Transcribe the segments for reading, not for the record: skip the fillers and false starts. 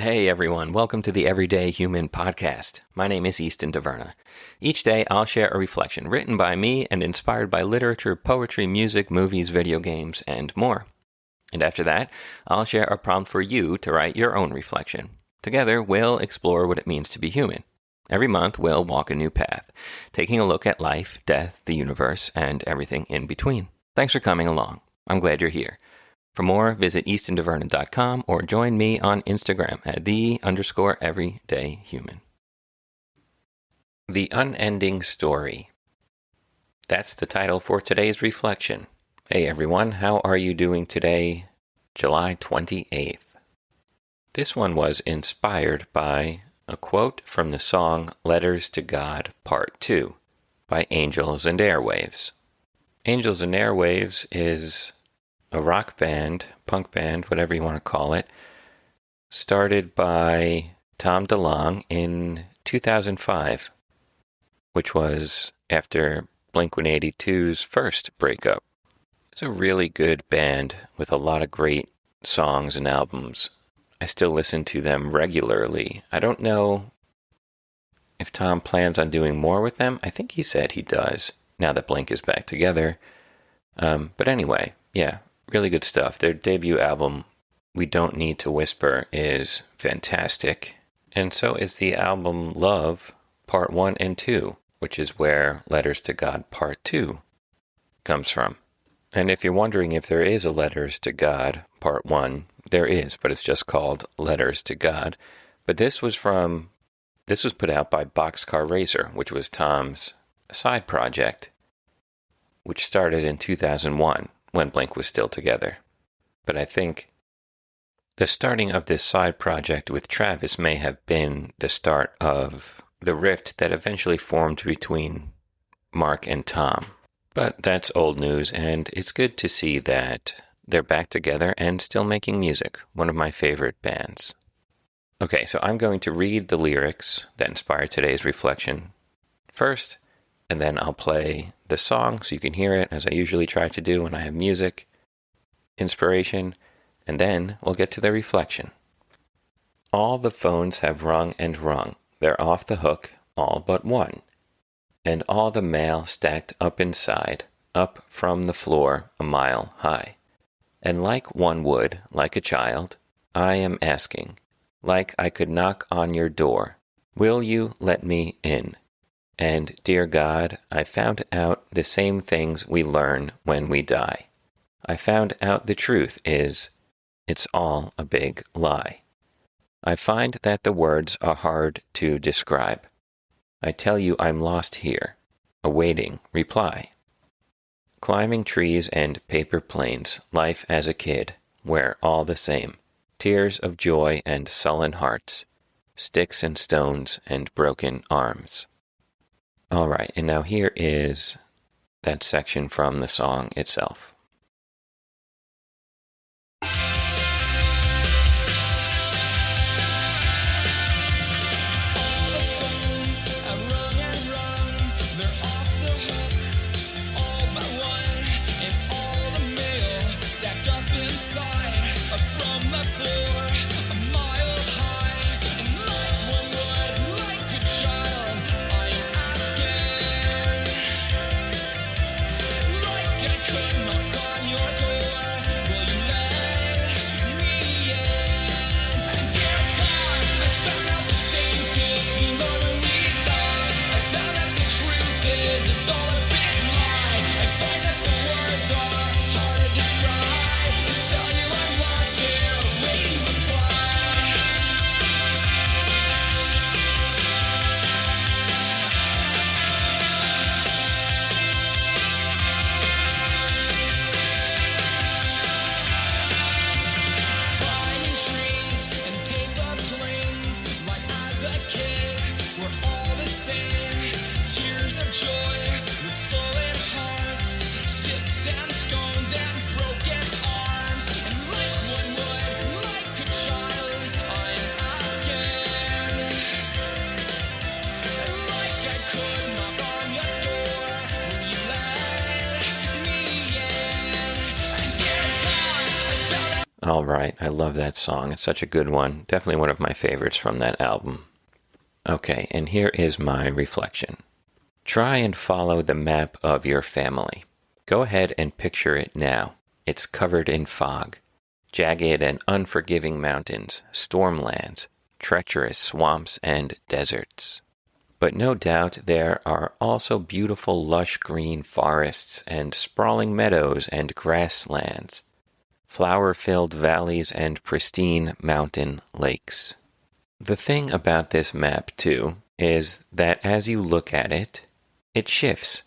Hey everyone, welcome to the Everyday Human Podcast. My name is Easton Taverna. Each day I'll share a reflection written by me and inspired by literature, poetry, music, movies, video games, and more. And after that, I'll share a prompt for you to write your own reflection. Together, we'll explore what it means to be human. Every month, we'll walk a new path, taking a look at life, death, the universe, and everything in between. Thanks for coming along. I'm glad you're here. For more, visit eastontaverna.com or join me on Instagram at _everydayhuman. The Unending Story. That's the title for today's reflection. Hey everyone, how are you doing today, July 28th? This one was inspired by a quote from the song Letters to God Part 2 by Angels and Airwaves. Angels and Airwaves is a rock band, punk band, whatever you want to call it, started by Tom DeLonge in 2005, which was after Blink-182's first breakup. It's a really good band with a lot of great songs and albums. I still listen to them regularly. I don't know if Tom plans on doing more with them. I think he said he does, now that Blink is back together. But anyway, yeah. Really good stuff. Their debut album, We Don't Need to Whisper, is fantastic. And so is the album Love, Part 1 and 2, which is where Letters to God Part 2 comes from. And if you're wondering if there is a Letters to God Part 1, there is, but it's just called Letters to God. But this was put out by Boxcar Racer, which was Tom's side project, which started in 2001. When Blink was still together. But I think the starting of this side project with Travis may have been the start of the rift that eventually formed between Mark and Tom. But that's old news, and it's good to see that they're back together and still making music, one of my favorite bands. Okay, so I'm going to read the lyrics that inspired today's reflection first, and then I'll play the song so you can hear it, as I usually try to do when I have music, inspiration, and then we'll get to the reflection. All the phones have rung and rung. They're off the hook, all but one. And all the mail stacked up inside, up from the floor a mile high. And like one would, like a child, I am asking, like I could knock on your door, will you let me in? And, dear God, I found out the same things we learn when we die. I found out the truth is, it's all a big lie. I find that the words are hard to describe. I tell you I'm lost here, awaiting reply. Climbing trees and paper planes, life as a kid, where all the same, tears of joy and sullen hearts, sticks and stones and broken arms. All right, and now here is that section from the song itself. Sticks and stones and broken arms, and All right, I love that song. It's such a good one. Definitely one of my favorites from that album. Okay, and here is my reflection. Try and follow the map of your family. Go ahead and picture it now. It's covered in fog, jagged and unforgiving mountains, stormlands, treacherous swamps, and deserts. But no doubt there are also beautiful lush green forests and sprawling meadows and grasslands, flower-filled valleys and pristine mountain lakes. The thing about this map, too, is that as you look at it, it shifts.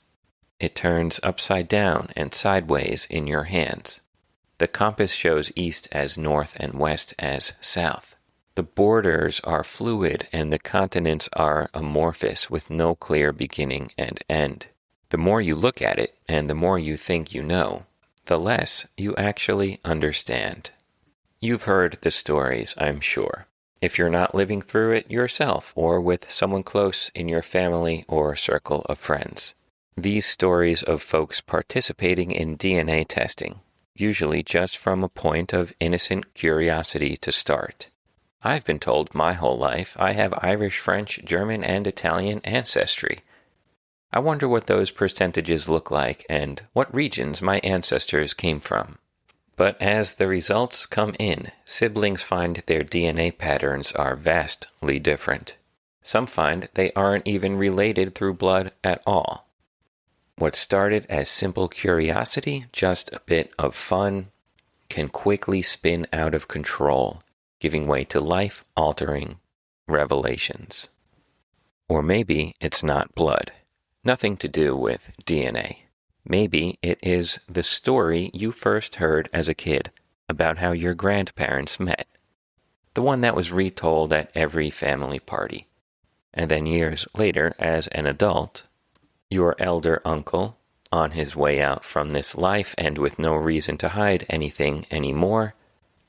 It turns upside down and sideways in your hands. The compass shows east as north and west as south. The borders are fluid and the continents are amorphous with no clear beginning and end. The more you look at it and the more you think you know, the less you actually understand. You've heard the stories, I'm sure, if you're not living through it yourself or with someone close in your family or circle of friends. These stories of folks participating in DNA testing, usually just from a point of innocent curiosity to start. I've been told my whole life I have Irish, French, German, and Italian ancestry. I wonder what those percentages look like and what regions my ancestors came from. But as the results come in, siblings find their DNA patterns are vastly different. Some find they aren't even related through blood at all. What started as simple curiosity, just a bit of fun, can quickly spin out of control, giving way to life-altering revelations. Or maybe it's not blood. Nothing to do with DNA. Maybe it is the story you first heard as a kid about how your grandparents met. The one that was retold at every family party. And then years later, as an adult, your elder uncle, on his way out from this life and with no reason to hide anything anymore,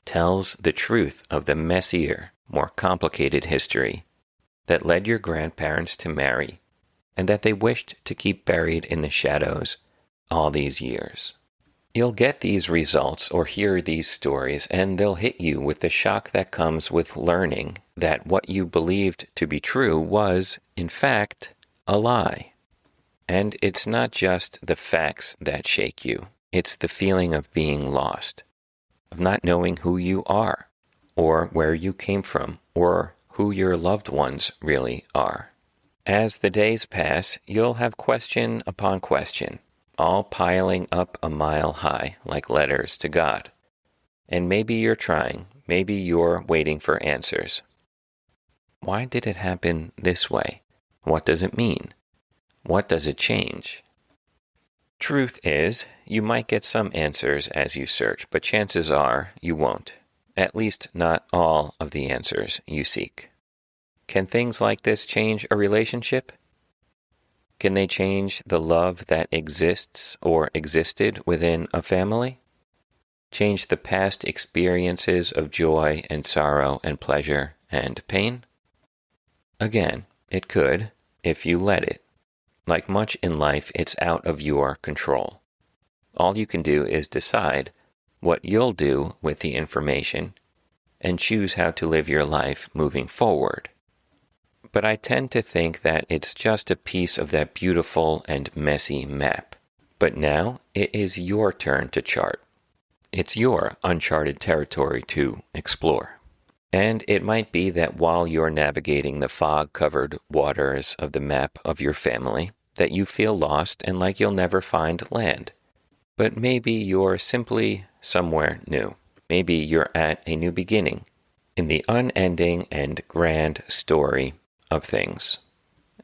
tells the truth of the messier, more complicated history that led your grandparents to marry and that they wished to keep buried in the shadows all these years. You'll get these results or hear these stories, and they'll hit you with the shock that comes with learning that what you believed to be true was, in fact, a lie. And it's not just the facts that shake you. It's the feeling of being lost, of not knowing who you are, or where you came from, or who your loved ones really are. As the days pass, you'll have question upon question, all piling up a mile high like letters to God. And maybe you're trying, maybe you're waiting for answers. Why did it happen this way? What does it mean? What does it change? Truth is, you might get some answers as you search, but chances are you won't. At least not all of the answers you seek. Can things like this change a relationship? Can they change the love that exists or existed within a family? Change the past experiences of joy and sorrow and pleasure and pain? Again, it could, if you let it. Like much in life, it's out of your control. All you can do is decide what you'll do with the information and choose how to live your life moving forward. But I tend to think that it's just a piece of that beautiful and messy map. But now it is your turn to chart. It's your uncharted territory to explore. And it might be that while you're navigating the fog-covered waters of the map of your family, that you feel lost and like you'll never find land. But maybe you're simply somewhere new. Maybe you're at a new beginning in the unending and grand story of things.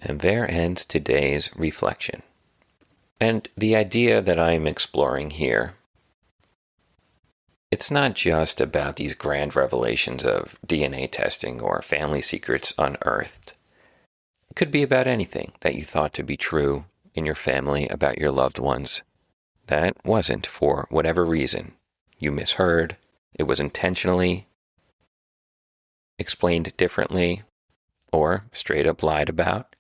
And there ends today's reflection. And the idea that I'm exploring here, it's not just about these grand revelations of DNA testing or family secrets unearthed. It could be about anything that you thought to be true in your family about your loved ones that wasn't for whatever reason. You misheard, it was intentionally explained differently, or straight up lied about.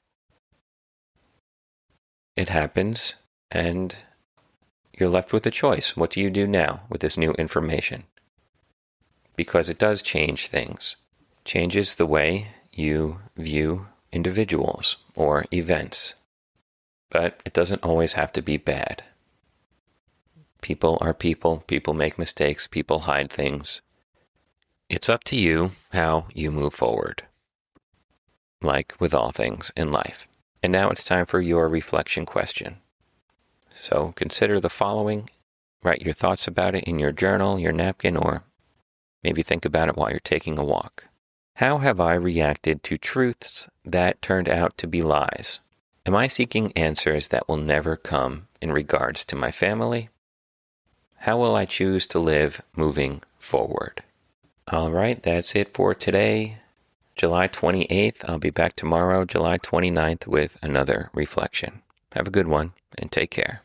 It happens, and you're left with a choice. What do you do now with this new information? because it does change things. It changes the way you view individuals or events. But it doesn't always have to be bad. People are people. People make mistakes. People hide things. It's up to you how you move forward, like with all things in life. And now it's time for your reflection question. So consider the following. Write your thoughts about it in your journal, your napkin, or maybe think about it while you're taking a walk. How have I reacted to truths that turned out to be lies? Am I seeking answers that will never come in regards to my family? How will I choose to live moving forward? All right, that's it for today, July 28th. I'll be back tomorrow, July 29th, with another reflection. Have a good one, and take care.